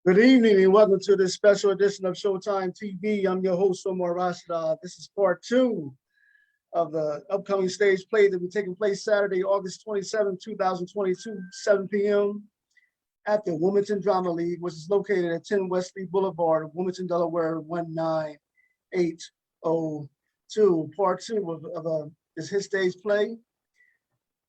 Good evening and welcome to this special edition of Showtime TV. I'm your host, Omar Rashid. This is part 2 of the upcoming stage play that will be taking place Saturday, August 27, 2022, 7 p.m. at the Wilmington Drama League, which is located at 10 Wesley Boulevard, Wilmington, Delaware, 19802. Part 2 of this hit stage play,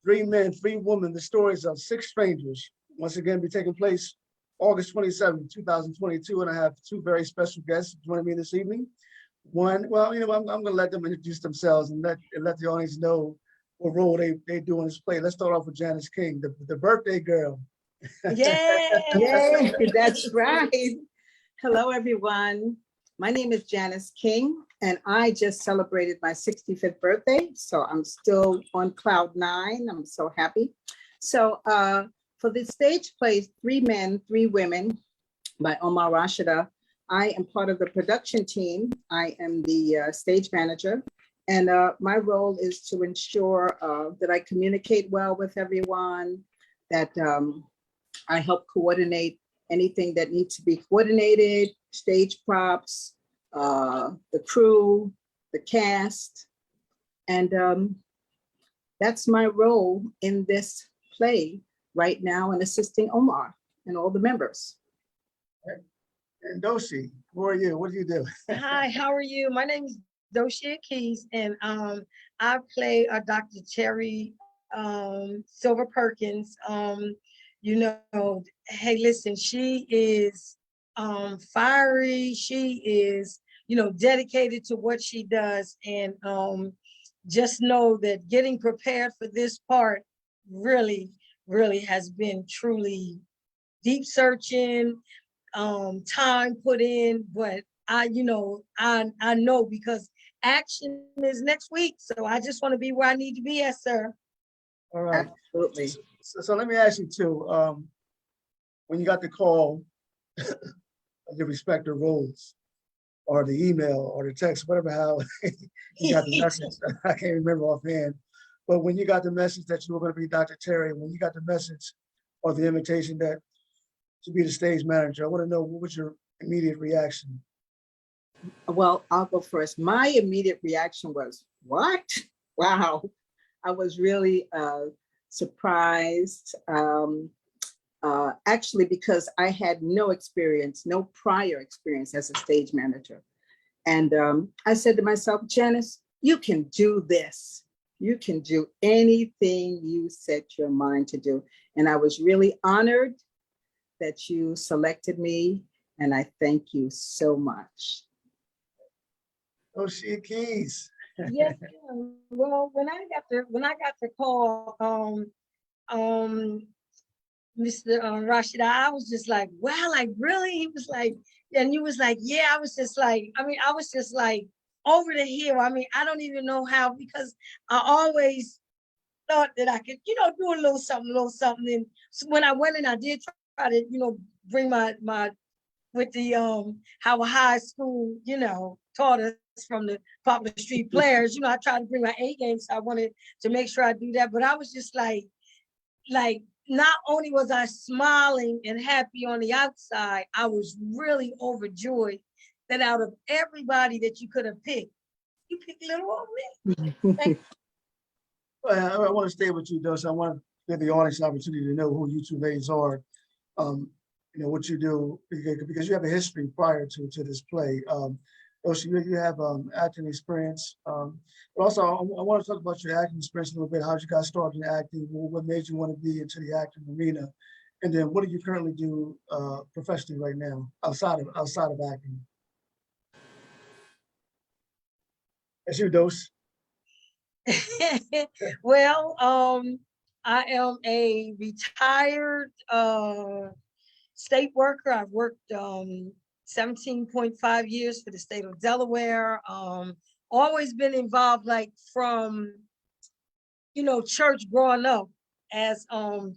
Three Men, Three Women, the stories of six strangers. Once again, be taking place August 27, 2022, and I have two very special guests joining me this evening. One, well, I'm going to let them introduce themselves and let the audience know what role they do in this play. Let's start off with Janice King, the birthday girl. Yeah, that's right. Hello, everyone. My name is Janice King, and I just celebrated my 65th birthday, so I'm still on cloud 9. I'm so happy. So, for the stage play, Three Men, Three Women by Omar Rashida, I am part of the production team. I am the stage manager, and my role is to ensure that I communicate well with everyone, that I help coordinate anything that needs to be coordinated, stage props, the crew, the cast, and that's my role in this play right now, and assisting Omar and all the members. And Doshi, who are you? What do you do? Hi, how are you? My name is Doshia Keys, and I play Dr. Cherry Silver Perkins. Hey, listen, she is fiery. She is, dedicated to what she does, and just know that getting prepared for this part really has been truly deep searching, time put in, but I know because action is next week. So I just want to be where I need to be at, sir. All right. Absolutely. So let me ask you too, when you got the call of your respective roles, or the email or the text, whatever, how you got the message, I can't remember offhand. But when you got the message that you were going to be Dr. Terry, when you got the message or the invitation that to be the stage manager, I want to know, what was your immediate reaction? Well, I'll go first. My immediate reaction was, what? Wow. I was really surprised, actually, because I had no prior experience as a stage manager. And I said to myself, Janice, you can do this. You can do anything you set your mind to do. And I was really honored that you selected me, and I thank you so much. Doshia Keys. Yes, ma'am. Well, when I got the call, Mr. Rashida, I was just like, wow, like really? He was like, and you was like, yeah. I was just like, I was just like over the hill. I don't even know how, because I always thought that I could, do a little something. And so when I went in, I did try to, bring my with the how a high school, taught us from the Popular Street Players. I tried to bring my A game, so I wanted to make sure I do that. But I was just like not only was I smiling and happy on the outside, I was really overjoyed that out of everybody that you could have picked, you picked little old me. Well, I want to stay with you, Dosh. I want to give the audience an opportunity to know who you two ladies are. What you do, because you have a history prior to this play. Dosh, you have acting experience. But also, I want to talk about your acting experience a little bit. How you got started in acting? What made you want to be into the acting arena? And then, what do you currently do professionally right now outside of acting? That's you, Dosh. Well, I am a retired state worker. I've worked 17.5 years for the state of Delaware. Always been involved, like from church growing up, as our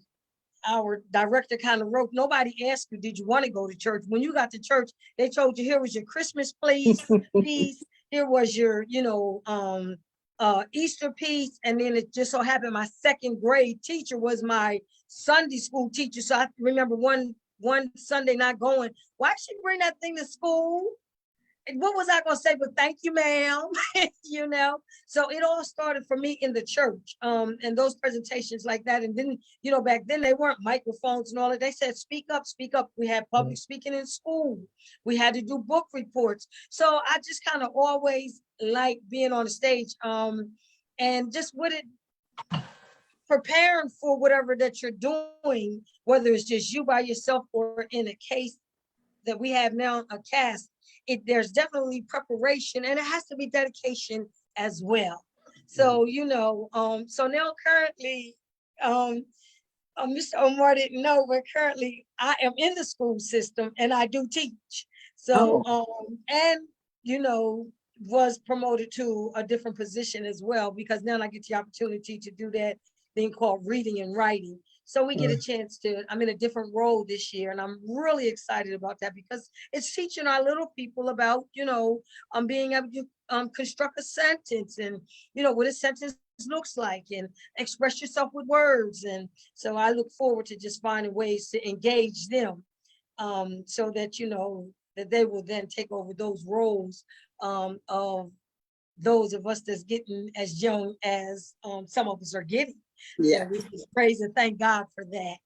director kind of wrote. Nobody asked you, did you want to go to church? When you got to church, they told you, here was your Christmas piece, here was your Easter piece, and then it just so happened my second grade teacher was my Sunday school teacher. So I remember one one Sunday not going, why she bring that thing to school? And what was I gonna say? But thank you, ma'am. You know, so it all started for me in the church, and those presentations like that. And then, you know, back then they weren't microphones and all that. They said, speak up, speak up. We had public speaking in school. We had to do book reports. So I just kind of always like being on the stage, and just with it, preparing for whatever that you're doing, whether it's just you by yourself or in a case that we have now, a cast. There's definitely preparation, and it has to be dedication as well. So, you know, so now currently, Mr. Omar didn't know, but currently I am in the school system and I do teach. So, and, you know, was promoted to a different position as well, because now I get the opportunity to do that thing called reading and writing. So we get a chance to, I'm in a different role this year, and I'm really excited about that, because it's teaching our little people about, you know, being able to construct a sentence, and, you know, what a sentence looks like, and express yourself with words. And so I look forward to just finding ways to engage them, so that, you know, that they will then take over those roles of those of us that's getting as young as some of us are getting. Yeah. So we just praise and thank God for that.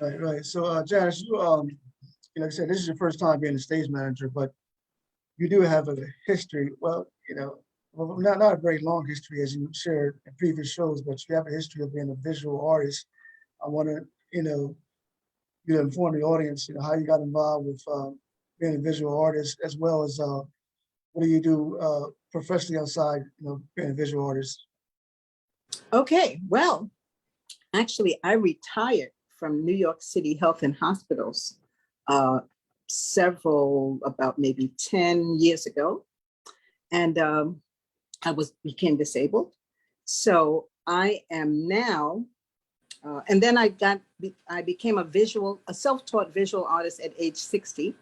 Right, right. So, Janice, like I said, this is your first time being a stage manager, but you do have a history. Well, you know, well, not a very long history as you shared in previous shows, but you have a history of being a visual artist. I want to, you to inform the audience, how you got involved with being a visual artist, as well as what do you do professionally outside, being a visual artist. Okay, well, actually, I retired from New York City Health and Hospitals about maybe 10 years ago. And I became disabled. So I am now, and then I became a self-taught visual artist at age 60.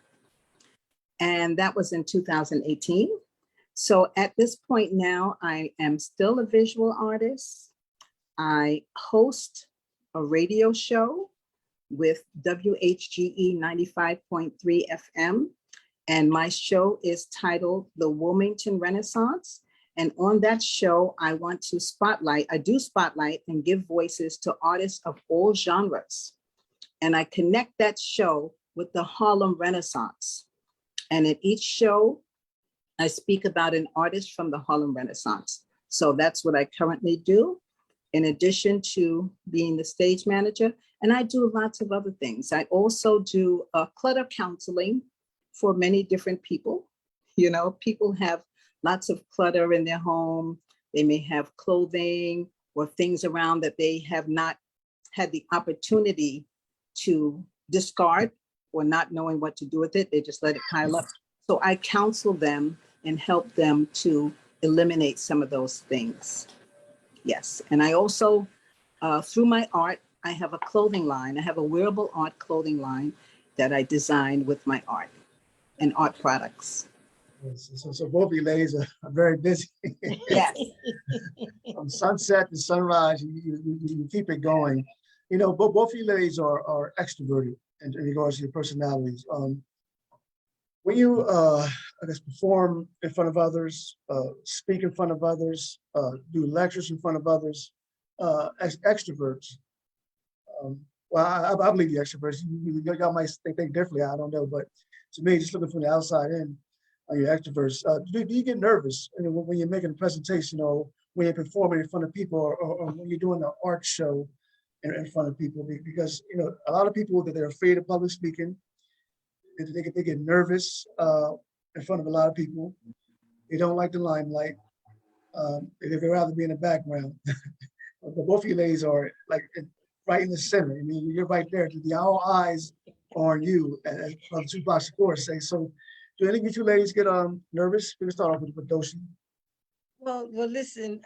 And that was in 2018. So at this point now, I am still a visual artist. I host a radio show with WHGE 95.3 FM. And my show is titled The Wilmington Renaissance. And on that show, I do spotlight and give voices to artists of all genres. And I connect that show with the Harlem Renaissance. And at each show, I speak about an artist from the Harlem Renaissance. So that's what I currently do, in addition to being the stage manager. And I do lots of other things. I also do clutter counseling for many different people. People have lots of clutter in their home. They may have clothing or things around that they have not had the opportunity to discard, or not knowing what to do with it. They just let it pile up. So I counsel them and help them to eliminate some of those things. Yes, and I also, through my art, I have a clothing line. I have a wearable art clothing line that I designed with my art and art products. So both of you ladies are very busy. Yes. From sunset to sunrise, you keep it going. Both of you ladies are extroverted in regards to your personalities. When you, perform in front of others, speak in front of others, do lectures in front of others, as extroverts, well, I believe you're extroverts. Y'all might think differently, I don't know, but to me, just looking from the outside in, you're extroverts. Do you get nervous when you're making a presentation, or when you're performing in front of people, or when you're doing an art show in front of people? Because a lot of people that they're afraid of public speaking. They get nervous in front of a lot of people. They don't like the limelight. They'd rather be in the background. But both of you ladies are like right in the center. I mean, you're right there. All eyes are on you, as Tupac Shakur say. So, do any of you two ladies get nervous? We can start off with Doshi. Well, listen,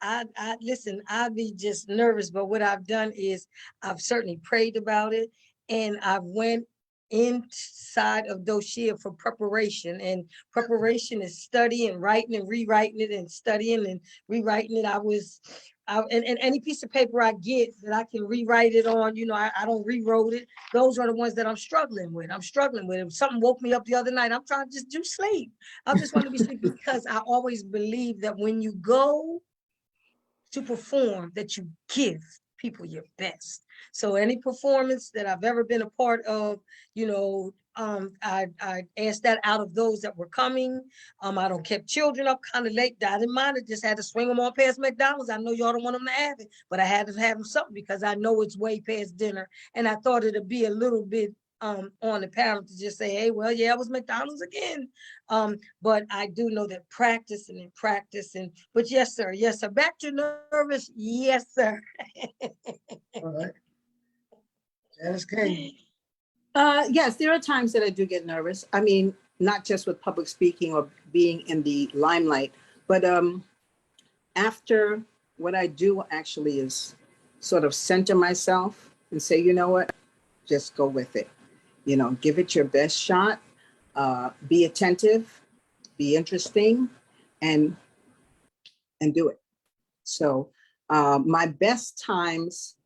I'd be just nervous, but what I've done is I've certainly prayed about it, and I've went inside of Doshia for preparation, and preparation is studying, writing and rewriting it, and studying and rewriting it. I was and any piece of paper I get that I can rewrite it on, I don't rewrote it. Those are the ones that I'm struggling with. If something woke me up the other night, I'm trying to just do sleep. I just want to be sleepy because I always believe that when you go to perform, that you give people your best. So any performance that I've ever been a part of, I asked that out of those that were coming. I don't kept children up kind of late. I didn't mind it. Just had to swing them on past McDonald's. I know y'all don't want them to have it, but I had to have them something because I know it's way past dinner. And I thought it'd be a little bit on the panel to just say, hey, well, yeah, it was McDonald's again. But I do know that practice. But yes, sir. Back to nervous. Yes, sir. All right. Janice King. Yes, there are times that I do get nervous. I mean, not just with public speaking or being in the limelight, but after what I do actually is sort of center myself and say, you know what, just go with it. Give it your best shot, be attentive, be interesting, and do it. So my best times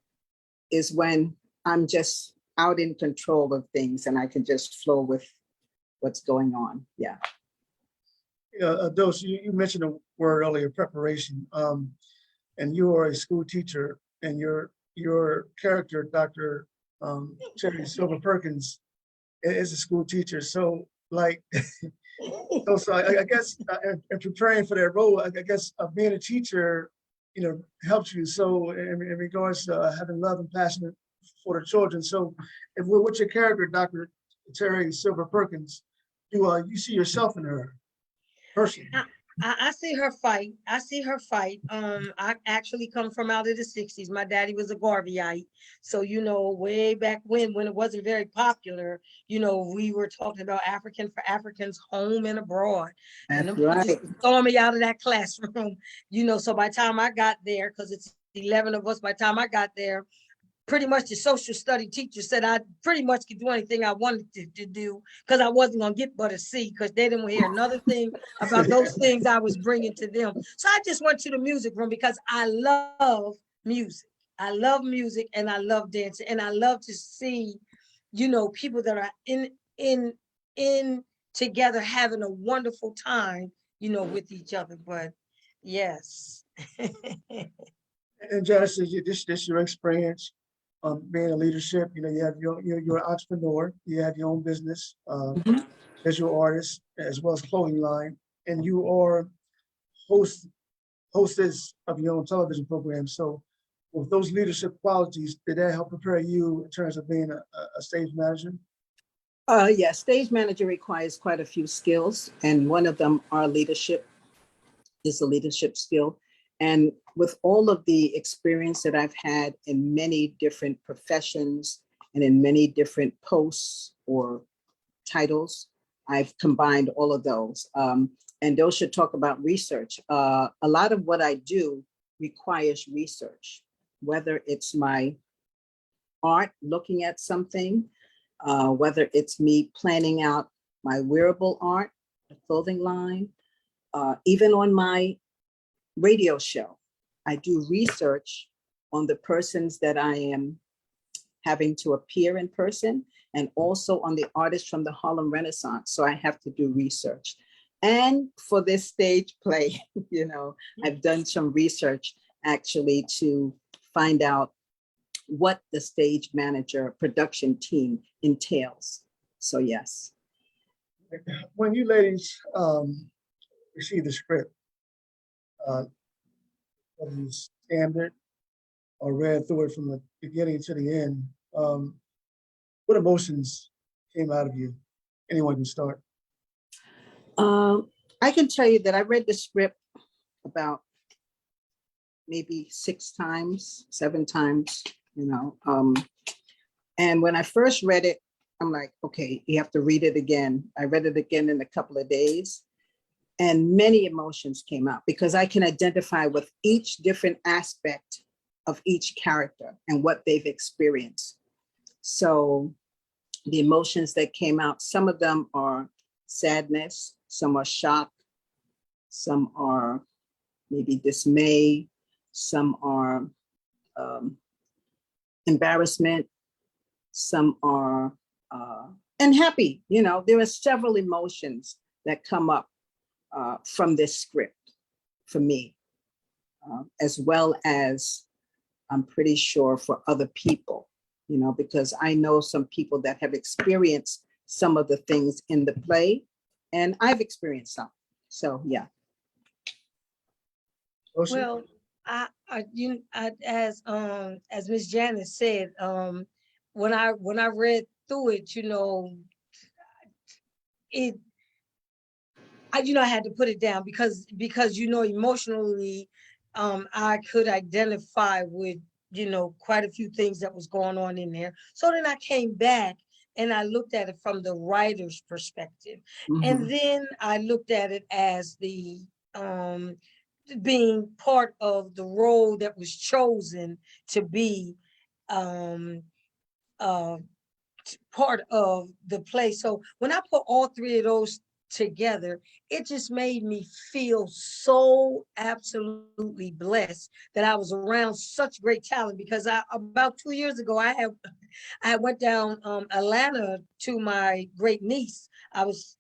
is when I'm just out in control of things and I can just flow with what's going on. Yeah. Dos, you mentioned a word earlier, preparation. And you are a school teacher, and your character, Dr. Cherry Silver Perkins, is a school teacher. So I guess in preparing for that role, I guess being a teacher, helps you. So in regards to having love and passion for the children. So with your character, Dr. Terry Silver Perkins, you see yourself in her personally. I see her fight. I actually come from out of the 60s. My daddy was a Garveyite. So, way back when it wasn't very popular, we were talking about African for Africans home and abroad. That's and right. just throwing me out of that classroom, so by the time I got there, because it's 11 of us, by the time I got there, pretty much the social study teacher said I pretty much could do anything I wanted to do because I wasn't going to get but a C because they didn't hear another thing about those things I was bringing to them. So I just went to the music room because I love music. I love music and I love dancing and I love to see, people that are in together having a wonderful time, with each other. But yes. And Janice, this your experience being a leadership. You have you're an entrepreneur. You have your own business, visual artist, as well as clothing line, and you are hostess of your own television program. So, with those leadership qualities, did that help prepare you in terms of being a stage manager? Yeah, stage manager requires quite a few skills, and one of them is a leadership skill. And with all of the experience that I've had in many different professions and in many different posts or titles, I've combined all of those. And those should talk about research. A lot of what I do requires research, whether it's my art, looking at something, whether it's me planning out my wearable art, the clothing line, even on my radio show. I do research on the persons that I am having to appear in person and also on the artists from the Harlem Renaissance. So I have to do research. And for this stage play, I've done some research actually to find out what the stage manager production team entails. So yes. When you ladies receive the script, whether you scanned it or read through it from the beginning to the end, what emotions came out of you? Anyone can start. I can tell you that I read the script about maybe 6 times, 7 times, and when I first read it, I'm like, okay, you have to read it again. I read it again in a couple of days. And many emotions came out because I can identify with each different aspect of each character and what they've experienced. So the emotions that came out, some of them are sadness, some are shock, some are maybe dismay, some are embarrassment, some are and happy. You know, there are several emotions that come up from this script for me, as well as I'm pretty sure for other people, you know, because I know some people that have experienced some of the things in the play, and I've experienced some. So, yeah. Ocean? Well, as Miss Janice said, when I read through it, you know, it, I had to put it down because you know, emotionally, I could identify with, you know, quite a few things that was going on in there. So then I came back and I looked at it from the writer's perspective, and Mhm. then I looked at it as the um being part of the role that was chosen to be um uh part of the play. So when I put all three of those together, it just made me feel so absolutely blessed that I was around such great talent, because about 2 years ago I went down Atlanta to my great niece. I was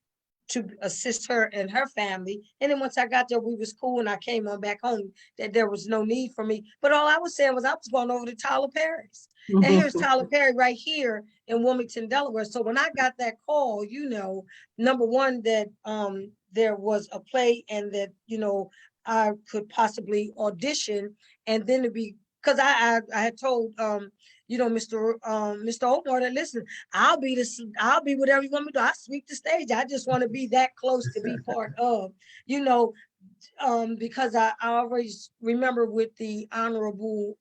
to assist her and her family. And then once I got there, we was cool, and I came on back home, that there was no need for me. But all I was saying was I was going over to Tyler Perry's. And here's Tyler Perry right here in Wilmington, Delaware. So when I got that call, you know, number one, that there was a play, and that, you know, I could possibly audition, and then to be, because I had told you know, Mr. Omar, that listen, I'll be whatever you want me to do. I sweep the stage. I just want to be that close to be part of, you know, because I always remember with the Honorable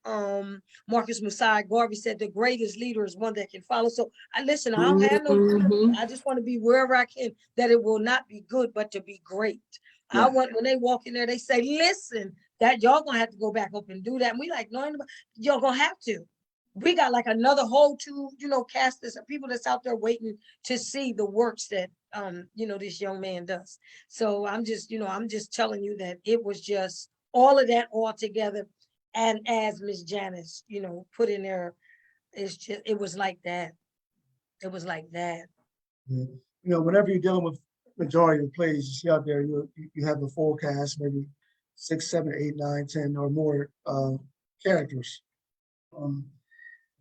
Marcus Messiah Garvey said the greatest leader is one that can follow. So I listen, I don't have no, Mhm. I just want to be wherever I can, that it will not be good, but to be great. I Yeah. want, when they walk in there, they say, listen, that y'all gonna have to go back up and do that. And we like, no, y'all gonna have to. We got like another whole two, you know, cast of people that's out there waiting to see the works that you know, this young man does. So I'm just, you know, I'm just telling you that it was just all of that all together. And as Miss Janice, you know, put in there, it's just, it was like that. It was like that. Yeah. You know, whenever you're dealing with majority of plays you see out there, you have a full cast, maybe 6, 7, 8, 9, 10 or more characters. Um,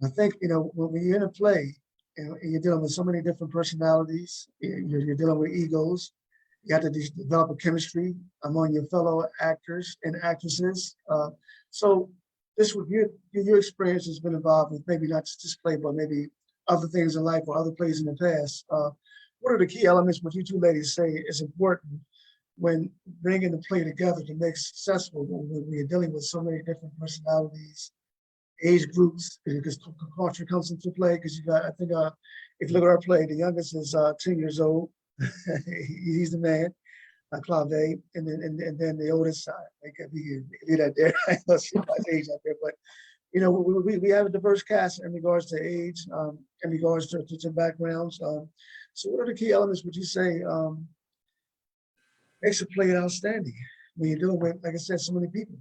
I think, you know, when you're in a play and you're dealing with so many different personalities, you're dealing with egos, you have to develop a chemistry among your fellow actors and actresses. So this would your experience has been involved with maybe not just this play, but maybe other things in life or other plays in the past. What are the key elements, what you two ladies say is important when bringing the play together to make successful when you're dealing with so many different personalities, age groups, because culture comes into play? Because you got, I think, if you look at our play, the youngest is 10 years old. He's the man, Clave, and then the oldest side. Like if you do that there, I don't see my age out there, but you know, we have a diverse cast in regards to age, in regards to backgrounds. So what are the key elements would you say makes a play outstanding when you're dealing with, like I said, so many people?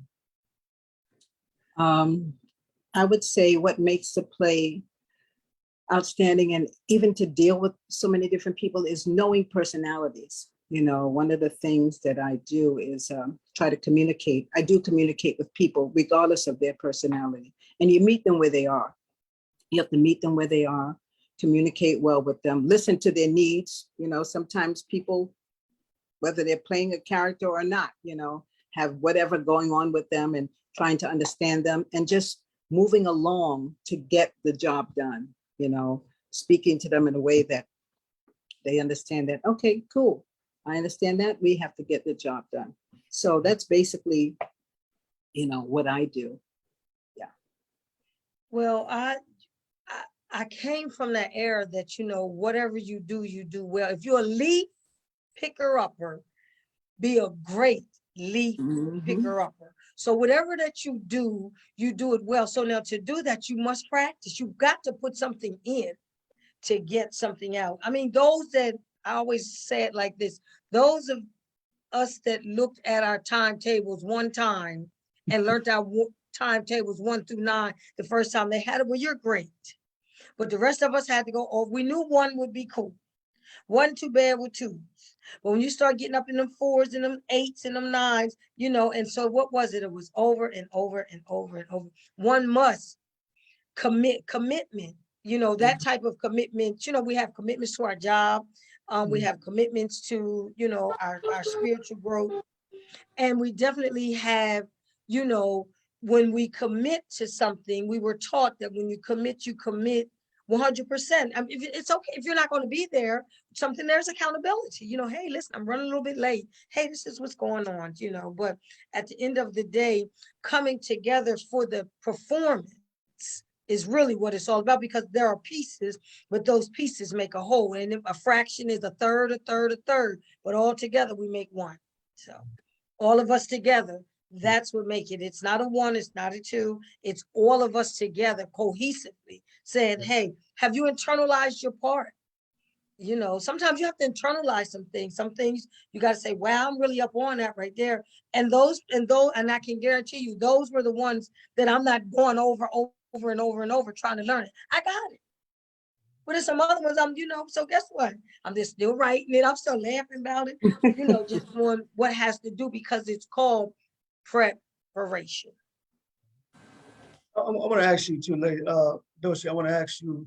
I would say what makes the play outstanding, and even to deal with so many different people, is knowing personalities. You know, one of the things that I do is try to communicate. I do communicate with people regardless of their personality, and you meet them where they are. You have to meet them where they are, communicate well with them, listen to their needs. You know, sometimes people, whether they're playing a character or not, you know, have whatever going on with them, and trying to understand them and just moving along to get the job done, you know, speaking to them in a way that they understand that, okay, cool, I understand that, we have to get the job done. So that's basically, you know, what I do. Yeah. Well, I came from that era that, you know, whatever you do well. If you're a leaf picker upper, be a great leaf Mhm. picker upper. So whatever that you do it well. So now to do that, you must practice. You've got to put something in to get something out. I mean, those that, I always say it like this, those of us that looked at our timetables one time and learned our timetables 1 through 9 the first time they had it. Well, you're great. But the rest of us had to go over. We knew 1 would be cool. 1 too bad with 2s. But when you start getting up in them 4s and them 8s and them 9s, you know, and so what was it? It was over and over and over and over. One must commitment, you know, that type of commitment. You know, we have commitments to our job. We have commitments to, you know, our spiritual growth. And we definitely have, you know, when we commit to something, we were taught that when you commit 100%. I mean, it's okay if you're not going to be there, something there's accountability. You know, hey, listen, I'm running a little bit late. Hey, this is what's going on, you know. But at the end of the day, coming together for the performance is really what it's all about, because there are pieces, but those pieces make a whole. And if a fraction is a third, but all together we make 1. So all of us together, that's what make it. It's not a 1, it's not a 2. It's all of us together cohesively saying, hey, have you internalized your part? You know, sometimes you have to internalize some things. Some things you got to say, wow, I'm really up on that right there. And I can guarantee you, those were the ones that I'm not going over and over trying to learn it. I got it. But there's some other ones you know, so guess what? I'm just still writing it. I'm still laughing about it, you know, just doing what has to do, because it's called preparation. I want to ask you too, Doshi, I want to ask you,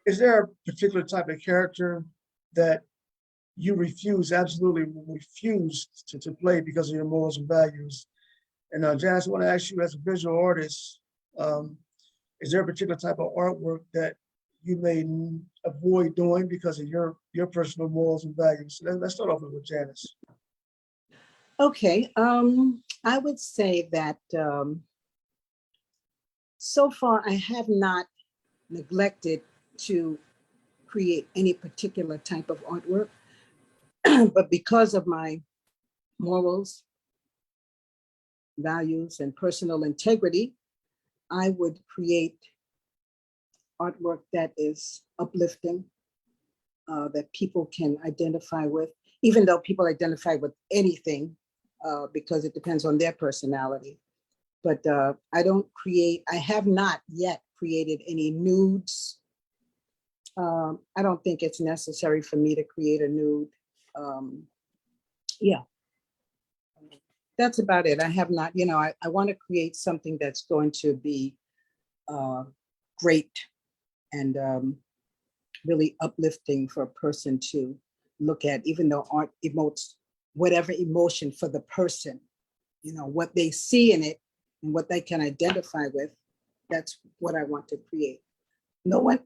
is there a particular type of character that you absolutely refuse to play because of your morals and values? And Janice, I want to ask you, as a visual artist, is there a particular type of artwork that you may avoid doing because of your personal morals and values? So let's start off with Janice. Okay, I would say that so far I have not neglected to create any particular type of artwork, but because of my morals, values, and personal integrity, I would create artwork that is uplifting, that people can identify with, even though people identify with anything, because it depends on their personality. But I have not yet created any nudes. I don't think it's necessary for me to create a nude. Yeah, that's about it. I have not, you know, I want to create something that's going to be great and really uplifting for a person to look at, even though art emotes whatever emotion for the person, you know, what they see in it and what they can identify with. That's what I want to create. No one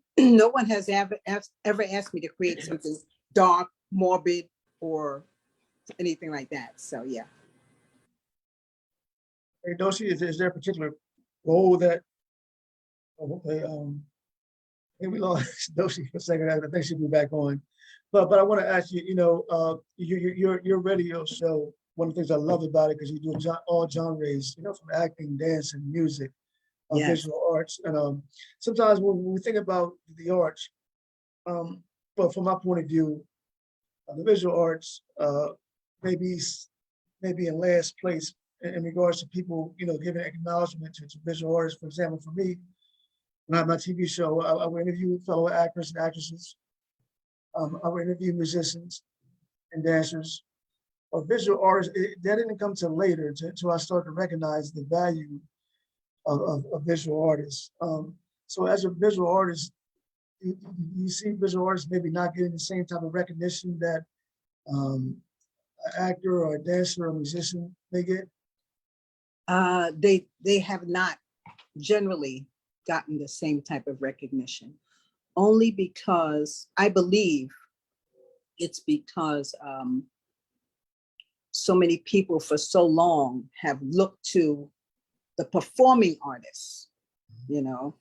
has ever asked me to create something dark, morbid, or anything like that. So yeah. Hey, Doshi, is there a particular role that, we lost Doshi for a second. I think she'll be back on. But I want to ask you, you know, your radio show, one of the things I love about it, because you do all genres, you know, from acting, dance, and music, Yes. visual arts. And sometimes when we think about the arts, but from my point of view, the visual arts maybe in last place in regards to people, you know, giving acknowledgement to visual artists. For example, for me, when I have my TV show, I would interview fellow actors and actresses. I would interview musicians and dancers. Or visual artists, that didn't come till later, till I started to recognize the value of visual artists. So as a visual artist, you see visual artists maybe not getting the same type of recognition that an actor or a dancer or a musician may get? They have not generally gotten the same type of recognition, only because I believe it's because so many people for so long have looked to the performing artists, you know,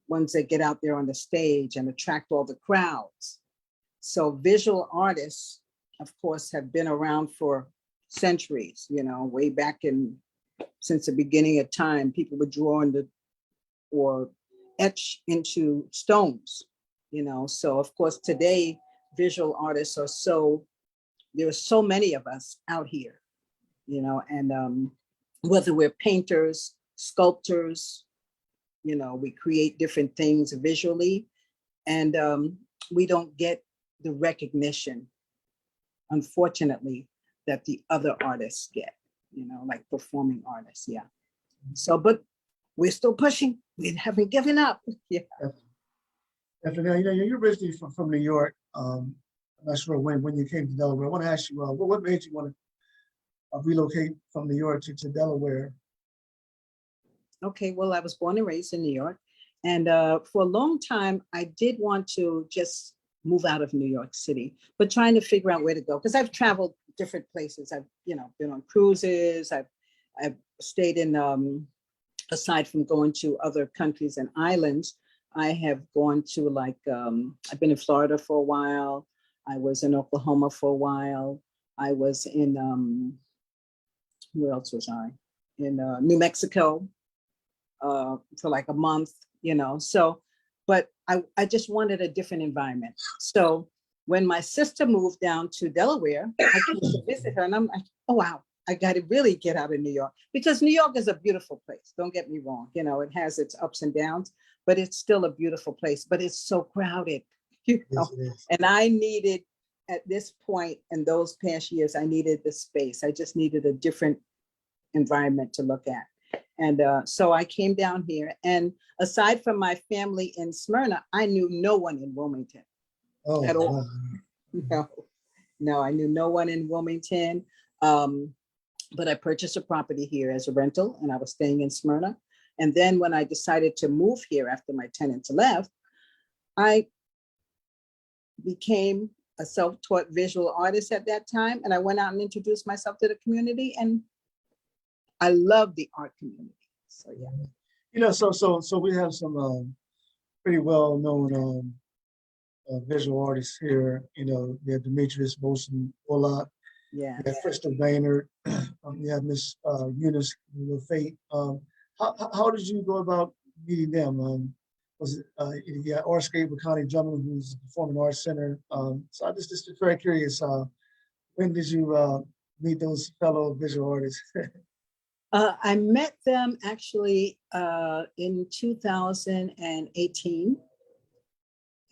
ones that get out there on the stage and attract all the crowds. So visual artists, of course, have been around for centuries, you know, way back since the beginning of time. People would draw or etch into stones, you know. So of course today, visual artists there are so many of us out here, you know, and whether we're painters, sculptors, you know, we create different things visually, and we don't get the recognition, unfortunately, that the other artists get, you know, like performing artists. Yeah. So, but we're still pushing. We haven't given up. Yeah. Definitely. Now, you know, you're originally from New York. I'm not sure when you came to Delaware. I want to ask you, what made you want to relocate from New York to Delaware? Okay, well, I was born and raised in New York. And for a long time, I did want to just move out of New York City, but trying to figure out where to go. Because I've traveled different places. I've, you know, been on cruises. I've stayed in, aside from going to other countries and islands, I have gone to like, I've been in Florida for a while. I was in Oklahoma for a while. I was in, where else was I? In New Mexico for like a month, you know. So, but I just wanted a different environment. So when my sister moved down to Delaware, I came to visit her and I'm like, oh, wow, I got to really get out of New York, because New York is a beautiful place. Don't get me wrong. You know, it has its ups and downs, but it's still a beautiful place, but it's so crowded, you know. Yes, it is. And I needed, at this point in those past years, I needed the space. I just needed a different environment to look at. And so I came down here, and aside from my family in Smyrna, I knew no one in Wilmington Oh, at all. wow. No, I knew no one in Wilmington. But I purchased a property here as a rental, and I was staying in Smyrna. And then when I decided to move here after my tenants left, I became a self-taught visual artist at that time. And I went out and introduced myself to the community, and I love the art community. So yeah. You know, so we have some pretty well-known visual artists here. You know, we have Demetrius Wilson Bullock, Yeah. we have Crystal Baynard, we have Miss Eunice Lafate. How did you go about meeting them? Was it you got Artscape with Connie Drummond, who's the Performing Arts Center? So I just very curious. When did you meet those fellow visual artists? I met them actually in 2018.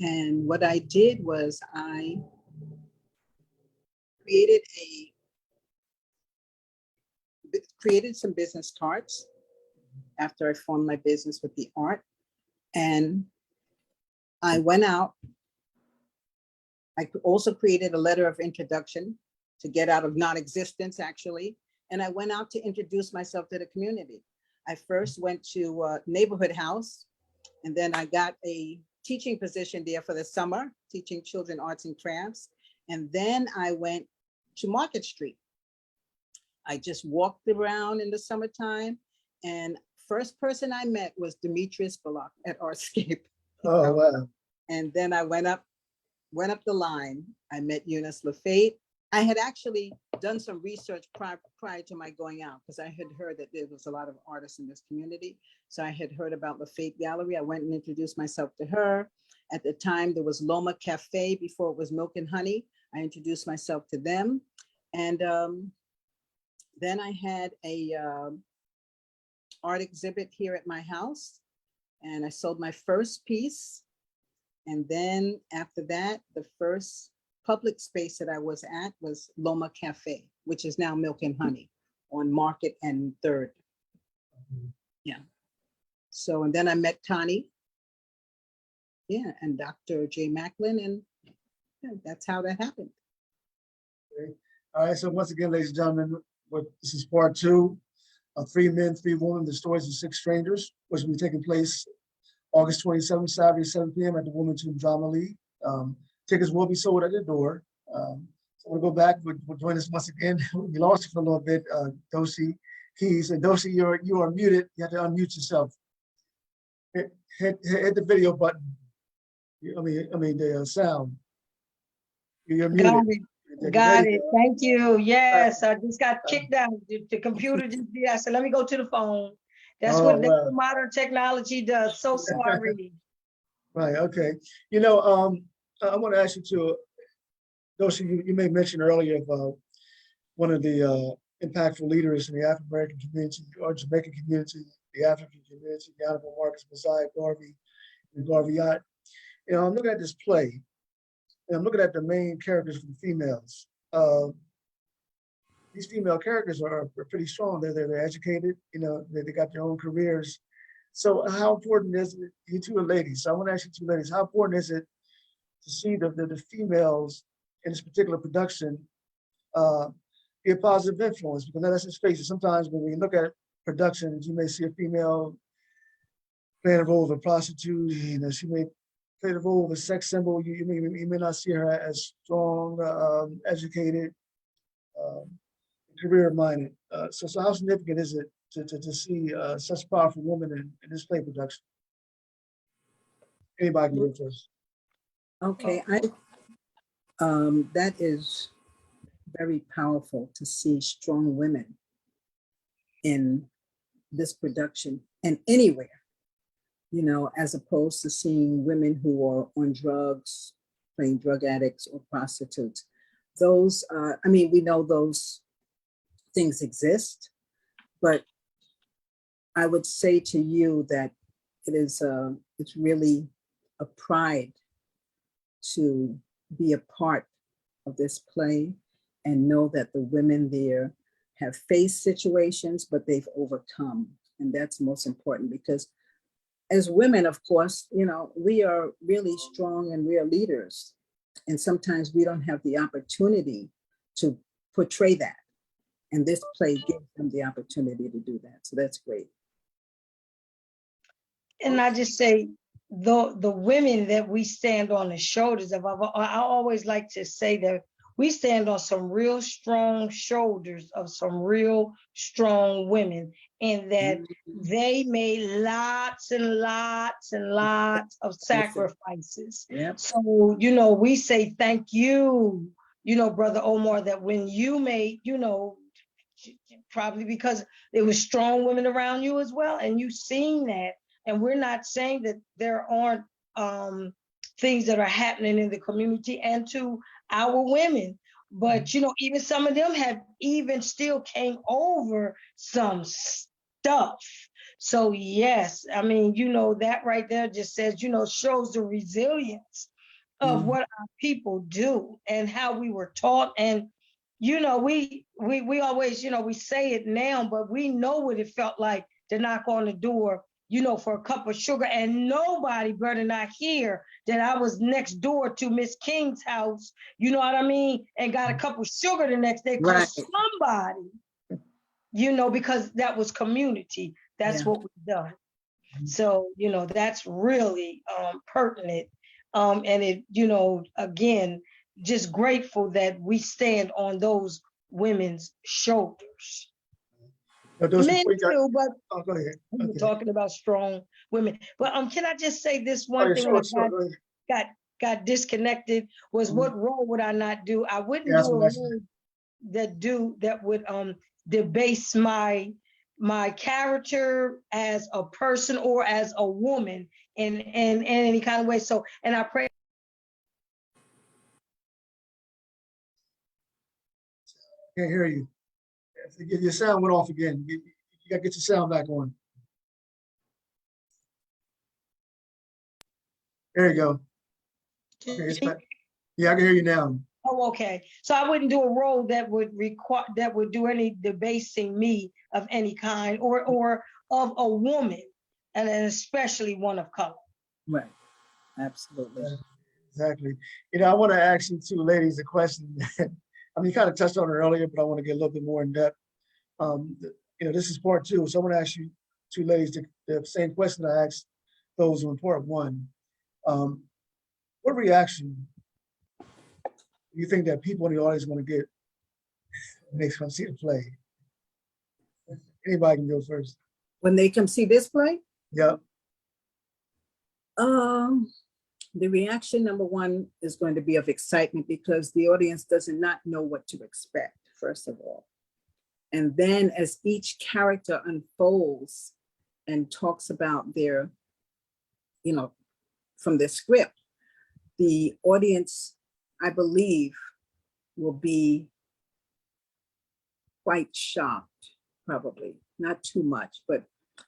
And what I did was I created some business cards after I formed my business with the art. And I went out. I also created a letter of introduction to get out of non-existence, actually. And I went out to introduce myself to the community. I first went to Neighborhood House, and then I got a teaching position there for the summer, teaching children arts and crafts. And then I went to Market Street. I just walked around in the summertime, and first person I met was Demetrius Bullock at Artscape. Oh, wow. And then I went up the line. I met Eunice Lafate. I had actually done some research prior to my going out, because I had heard that there was a lot of artists in this community. So I had heard about Lafate Gallery. I went and introduced myself to her. At the time, there was Loma Cafe before it was Milk and Honey. I introduced myself to them. And then I had a art exhibit here at my house, and I sold my first piece. And then after that, the first public space that I was at was Loma Cafe, which is now Milk and Honey on Market and 3rd. Yeah. So, and then I met Connie. Yeah, and Dr. J. Macklin, and yeah, that's how that happened. Okay. All right, so once again, ladies and gentlemen, this is part 2 of 3 Men, 3 Women, The Stories of 6 Strangers, which will be taking place August 27th, Saturday, 7 p.m. at the Wilmington Drama League. Tickets will be sold at the door. So we'll go back. We'll join us once again. We lost you for a little bit, Dosi Keys. And Dosi, you are muted. You have to unmute yourself. Hit the video button. I mean the sound. You're muted. Got it. Thank you. Yes, I just got kicked out. The computer just did. I said, let me go to the phone. That's what the modern technology does. So sorry. Right. Okay. You know, I want to ask you too, Dosi, you made mention earlier of one of the impactful leaders in the African American community or Jamaican community, the African community, the Honorable Marcus Mosiah Garvey and Garvey Yacht. You know, I'm looking at this play, and I'm looking at the main characters for the females. These female characters are pretty strong. They're educated. You know, they got their own careers. So how important is it? You two are ladies. So I want to ask you two ladies, how important is it to see the females in this particular production be a positive influence? Because let's just face it, sometimes when we look at productions, you may see a female playing a role of a prostitute, you know, she may play the role of a sex symbol. You may not see her as strong, educated, career-minded. So how significant is it to see such a powerful woman in this play production? Anybody can go first. Okay, that is very powerful to see strong women in this production and anywhere, you know, as opposed to seeing women who are on drugs, playing drug addicts or prostitutes. Those, I mean, we know those things exist, but I would say to you that it's really a pride to be a part of this play and know that the women there have faced situations, but they've overcome. And that's most important, because as women, of course, you know, we are really strong and we are leaders. And sometimes we don't have the opportunity to portray that. And this play gives them the opportunity to do that. So that's great. And I just say, the women that we stand on the shoulders of, I always like to say that we stand on some real strong shoulders of some real strong women, and that they made lots and lots and lots of sacrifices. Yep. So, you know, we say thank you, you know, Brother Omar, that when you made, you know, probably because there was strong women around you as well, and you seen that. And we're not saying that there aren't things that are happening in the community and to our women, but you know, even some of them have even still came over some stuff. So yes, I mean, you know, that right there just says, you know, shows the resilience of what our people do and how we were taught. And you know, we always, you know, we say it now, but we know what it felt like to knock on the door, you know, for a cup of sugar, and nobody better not hear that I was next door to Miss King's house, you know what I mean, and got a cup of sugar the next day, because somebody, you know, because that was community. That's what we've done. So, you know, that's really pertinent. And it, you know, again, just grateful that we stand on those women's shoulders. Men too, but go ahead. we're talking about strong women. But can I just say this one thing? Got disconnected was what role would I not do? I wouldn't do a role that would debase my character as a person or as a woman in any kind of way. So, and I pray. Can't hear you. Your sound went off again. You gotta get your sound back on. There you go. Okay, it's back. Yeah, I can hear you now. Oh, okay. So I wouldn't do a role that would do any debasing me of any kind, or of a woman, and especially one of color. Right. Absolutely. Exactly. You know, I want to ask you two ladies a question. I mean, you kind of touched on it earlier, but I want to get a little bit more in depth. You know, this is part two, so I want to ask you two ladies the same question I asked those who in part one. What reaction do you think that people in the audience are going to get when they come see the play? Anybody can go first. When they come see this play? Yeah. The reaction, number one, is going to be of excitement, because the audience does not know what to expect, first of all. And then as each character unfolds and talks about their, you know, from the script, the audience, I believe, will be quite shocked, probably, not too much, but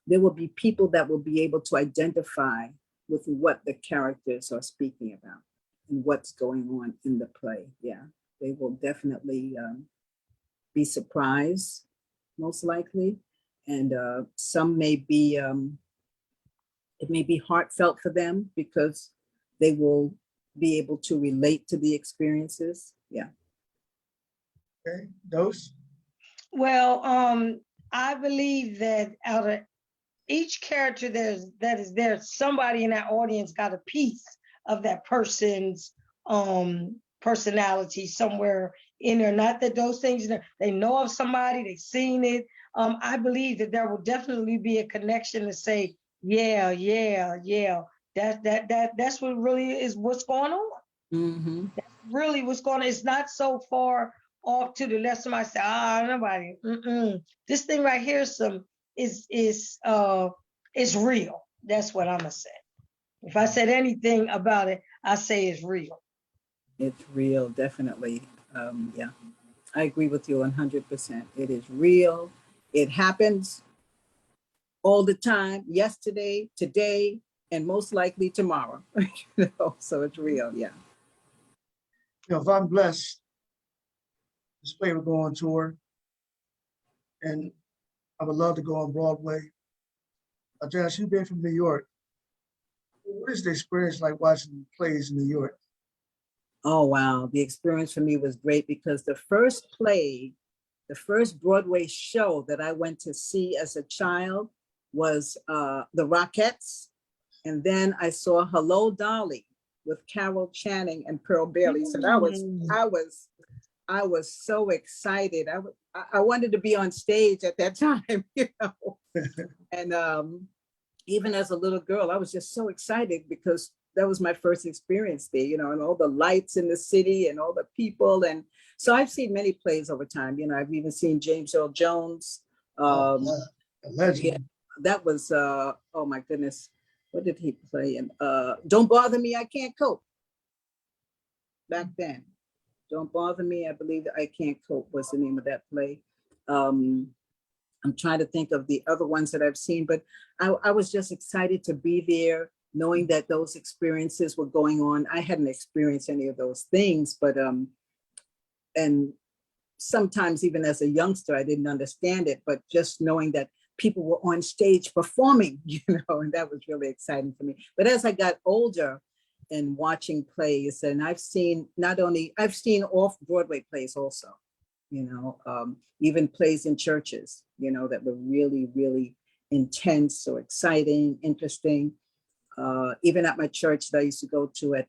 there will be people that will be able to identify with what the characters are speaking about and what's going on in the play. Yeah, they will definitely be surprised, most likely. And some may be, it may be heartfelt for them because they will be able to relate to the experiences. Yeah. Okay, Dose? Well, I believe that out of each character that is there, somebody in that audience got a piece of that person's personality somewhere in there. Not that those things, they know of somebody, they've seen it. I believe that there will definitely be a connection to say, yeah, yeah, yeah. That's what really is what's going on. Mm-hmm. Really what's going on. It's not so far off to the left. Somebody say, nobody. This thing right here is real. That's what I'm gonna say. If I said anything about it, I say it's real. It's real, definitely. Yeah, I agree with you 100%. It is real. It happens all the time, yesterday, today, and most likely tomorrow. So it's real, yeah. You know, if I'm blessed, this play will go on tour, and I would love to go on Broadway. Janice, you've been from New York. What is the experience like watching plays in New York? Oh, wow. The experience for me was great because the first play, the first Broadway show that I went to see as a child was The Rockettes. And then I saw Hello, Dolly with Carol Channing and Pearl Bailey. So I was so excited. I wanted to be on stage at that time, you know. And even as a little girl, I was just so excited because that was my first experience there, you know, and all the lights in the city and all the people. And so I've seen many plays over time. You know, I've even seen James Earl Jones. A legend. Yeah, that was, oh my goodness, what did he play in? Don't Bother Me, I Can't Cope. Back then. Don't Bother Me, I believe I Can't Cope was the name of that play. I'm trying to think of the other ones that I've seen, but I was just excited to be there, knowing that those experiences were going on. I hadn't experienced any of those things, but and sometimes even as a youngster, I didn't understand it, but just knowing that people were on stage performing, you know, and that was really exciting for me. But as I got older and watching plays, and I've seen off-Broadway plays also, you know, even plays in churches, you know, that were really, really intense or exciting, interesting. Even at my church that I used to go to at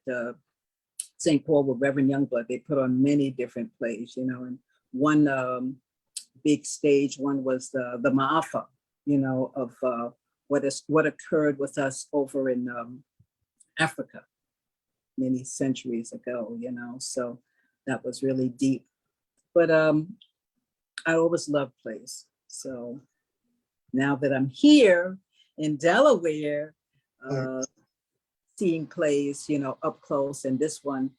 St. Paul with Reverend Youngblood, they put on many different plays, you know, and one big stage one was the Ma'afa, you know, of what occurred with us over in Africa many centuries ago, you know, so that was really deep. But I always loved plays. So now that I'm here in Delaware, seeing plays, you know, up close, and this one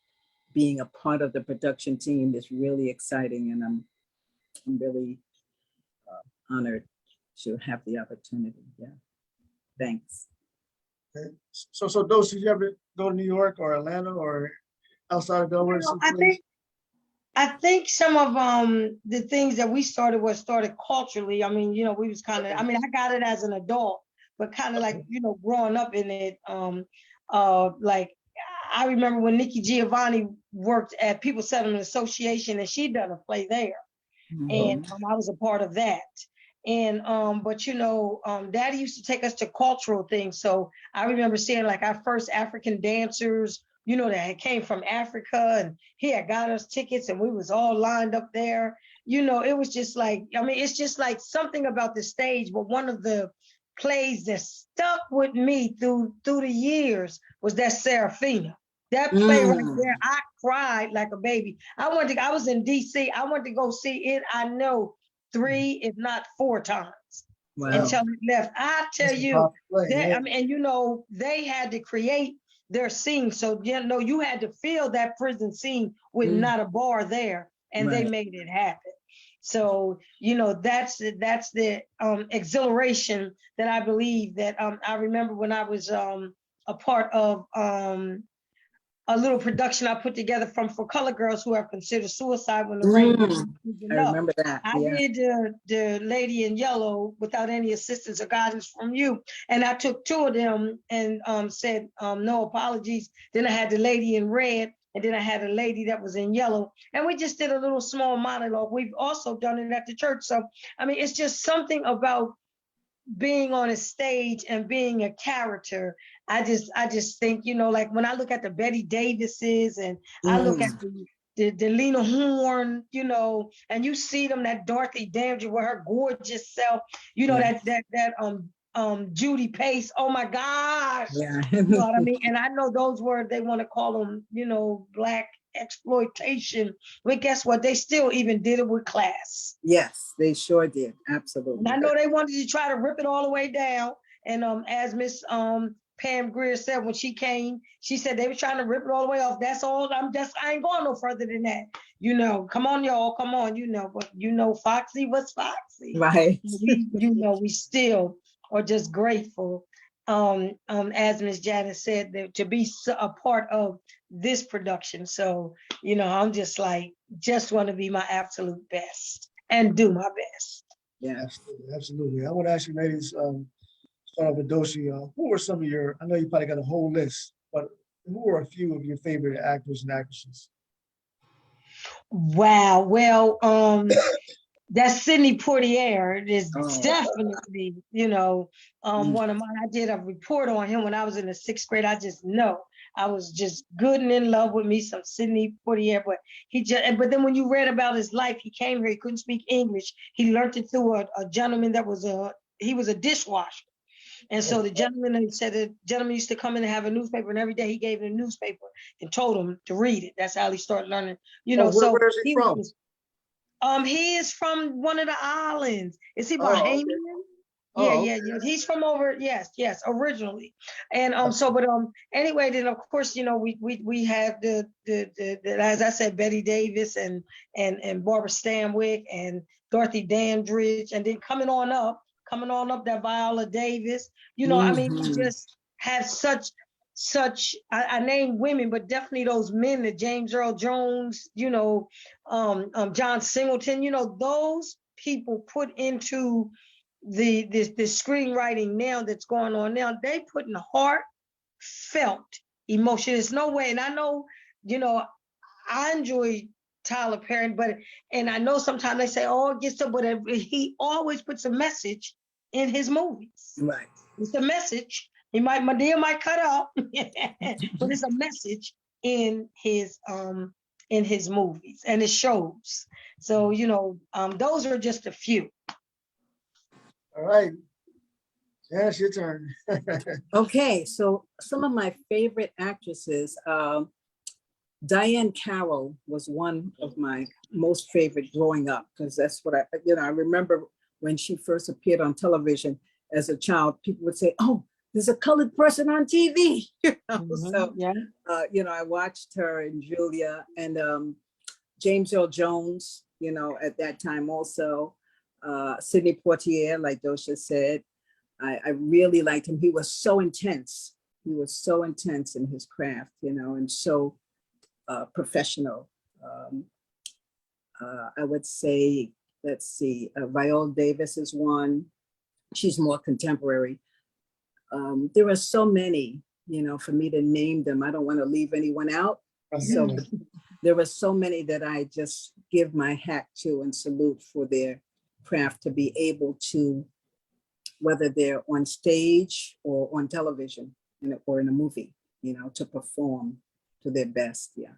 being a part of the production team is really exciting, and I'm really honored to have the opportunity. Yeah, thanks. Okay. So Dose, did you ever go to New York or Atlanta or outside of Delaware? I think some of the things that we started culturally. I mean, you know, we was kind of, I mean, I got it as an adult, but kind of like, you know, growing up in it, like I remember when Nikki Giovanni worked at People Settlement Association and she'd done a play there. Mm-hmm. And I was a part of that. And but you know, Daddy used to take us to cultural things. So I remember seeing like our first African dancers, you know, that came from Africa, and he had got us tickets and we was all lined up there. You know, it was just like, I mean, it's just like something about the stage. But one of the plays that stuck with me through the years was that Serafina. That play right there, I cried like a baby. I was in DC. I went to go see it. I know 3, if not 4 times. Wow. Until it left. I tell you, I mean, and you know, they had to create their scene. So you know, you had to feel that prison scene with not a bar there, and they made it happen. So, you know, that's the exhilaration that I believe that I remember when I was a part of a little production I put together for Color Girls Who Have Considered Suicide When the Rain Was I Up. remember that. I Yeah. did the Lady in Yellow without any assistance or guidance from you. And I took two of them and said, no apologies. Then I had the Lady in Red, and then I had a lady that was in yellow. And we just did a little small monologue. We've also done it at the church. So, I mean, it's just something about being on a stage and being a character. I just think, you know, like when I look at the Betty Davises and I look at the Lena Horne, you know, and you see them, that Dorothy Dandridge with her gorgeous self, you know, Yeah. that Judy Pace, oh my gosh. Yeah. You know what I mean? And I know those were, they want to call them, you know, Black exploitation, but guess what? They still even did it with class. Yes, they sure did. Absolutely. And I know they wanted to try to rip it all the way down. And as Miss Pam Grier said when she came, she said they were trying to rip it all the way off. That's all. I ain't going no further than that. You know, come on, y'all, come on. You know, but you know, Foxy was Foxy. Right. We still are just grateful. As Miss Janice said, to be a part of this production. So, you know, I'm just like, just want to be my absolute best and do my best. Yeah. Absolutely, absolutely. I want to ask you ladies, start off with Doshi, who were some of your, I know you probably got a whole list, but who are a few of your favorite actors and actresses? Wow. Well, that's Sidney Poitier is definitely, you know, one of mine. I did a report on him when I was in the 6th grade. I just know I was just good and in love with me some Sidney Poitier, but then when you read about his life, he came here, he couldn't speak English. He learned it through a gentleman that was he was a dishwasher. And so the gentleman used to come in and have a newspaper, and every day he gave him a newspaper and told him to read it. That's how he started learning, you know. Where is he from? He is from one of the islands. Is he Oh, okay. Bahamian? Oh, Yeah. He's from over, yes, originally. And but anyway, then of course, you know, we have the as I said, Betty Davis and Barbara Stanwyck and Dorothy Dandridge, and then coming on up that Viola Davis. You know, I mean, we just have such I name women, but definitely those men, the James Earl Jones, you know, John Singleton, you know, those people put into the screenwriting now that's going on now, they put in heartfelt emotion. There's no way, and I know, you know, I enjoy Tyler Perry, and I know sometimes they say, oh, it gets to, but he always puts a message in his movies. Right. It's a message. My dear might cut out, but it's a message in his movies and his shows. So, you know, those are just a few. All right. Yes, your turn. Okay, so some of my favorite actresses, Diane Carroll was one of my most favorite growing up, because that's what I remember when she first appeared on television as a child, people would say, oh, there's a colored person on TV. So, yeah. I watched her and Julia and James Earl Jones, you know, at that time also. Sidney Poitier, like Dosha said, I really liked him. He was so intense. He was so intense in his craft, you know, and so professional. I would say, let's see, Viola Davis is one. She's more contemporary. There are so many, you know, for me to name them. I don't want to leave anyone out. So there were so many that I just give my hat to and salute for their craft to be able to, whether they're on stage or on television or in a movie, you know, to perform to their best. Yeah.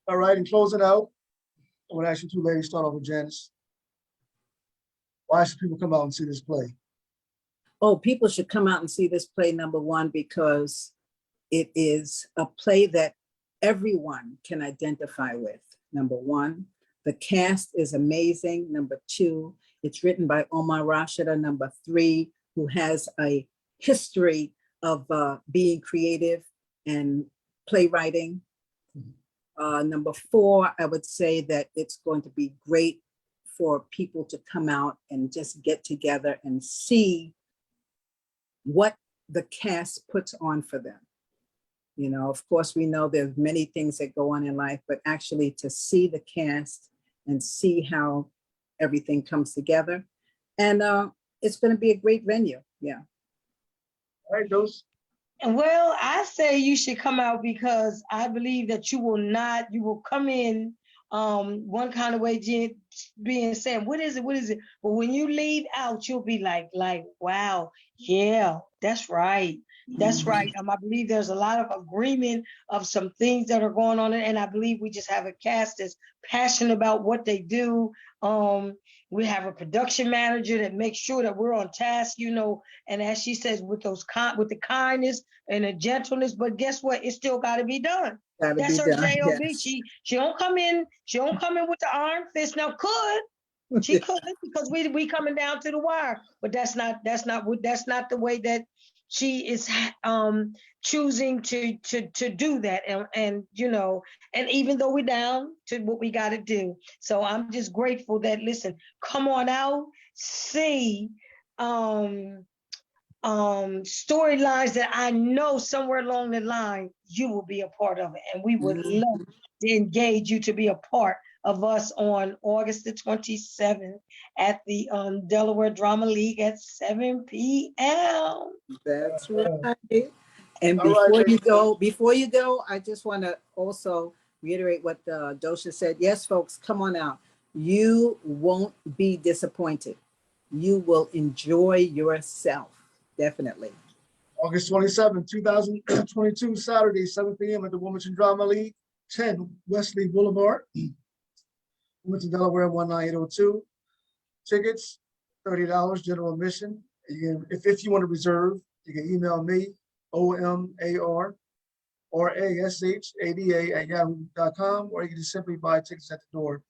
All right, and close it out. I want to ask you two ladies, start off with Janice. Why should people come out and see this play? Oh, people should come out and see this play, number one, because it is a play that everyone can identify with, number one. The cast is amazing, number two. It's written by Omar Rashida, number three, who has a history of being creative and playwriting. Number four, I would say that it's going to be great for people to come out and just get together and see what the cast puts on for them. You know, of course, we know there's many things that go on in life, but actually to see the cast and see how everything comes together. And it's going to be a great venue. Yeah. All right, Dose. And well, I say you should come out because I believe that you will come in one kind of way, being saying, what is it? What is it? But when you leave out, you'll be like, wow, yeah, that's right. That's right. I believe there's a lot of agreement of some things that are going on. And I believe we just have a cast that's passionate about what they do. We have a production manager that makes sure that we're on task, you know, and as she says, with with the kindness and the gentleness, but guess what? It still got to be done. Gotta That's be her done, job. yes. She don't come in with the iron fist. Now she could, because we coming down to the wire, but that's not the way that she is choosing to do that. And you know, and even though we're down to what we got to do, so I'm just grateful that, listen, come on out, see storylines that I know somewhere along the line you will be a part of it, and we would love to engage you to be a part of us on August the 27th at the Delaware Drama League at 7 p.m. That's right. And All right, before you go, I just want to also reiterate what Dosha said. Yes, folks, come on out. You won't be disappointed. You will enjoy yourself. Definitely. August 27, 2022, Saturday, 7 p.m. at the Wilmington Drama League, 10 Wesley Boulevard, Wilmington, Delaware, 19802. Tickets, $30, general admission. If you want to reserve, you can email me, OMARRASHADA@yahoo.com, or you can just simply buy tickets at the door.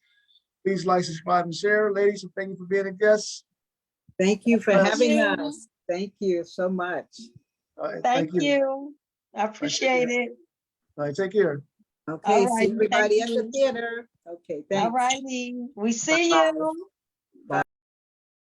Please like, subscribe, and share. Ladies, and thank you for being a guest. Thank you for Thank having you. us. Thank you so much. All right, Thank you. I appreciate it. All right, take care. Okay, All see right, everybody at thank the you. theater. Okay, thanks. All righty. We see Bye. you.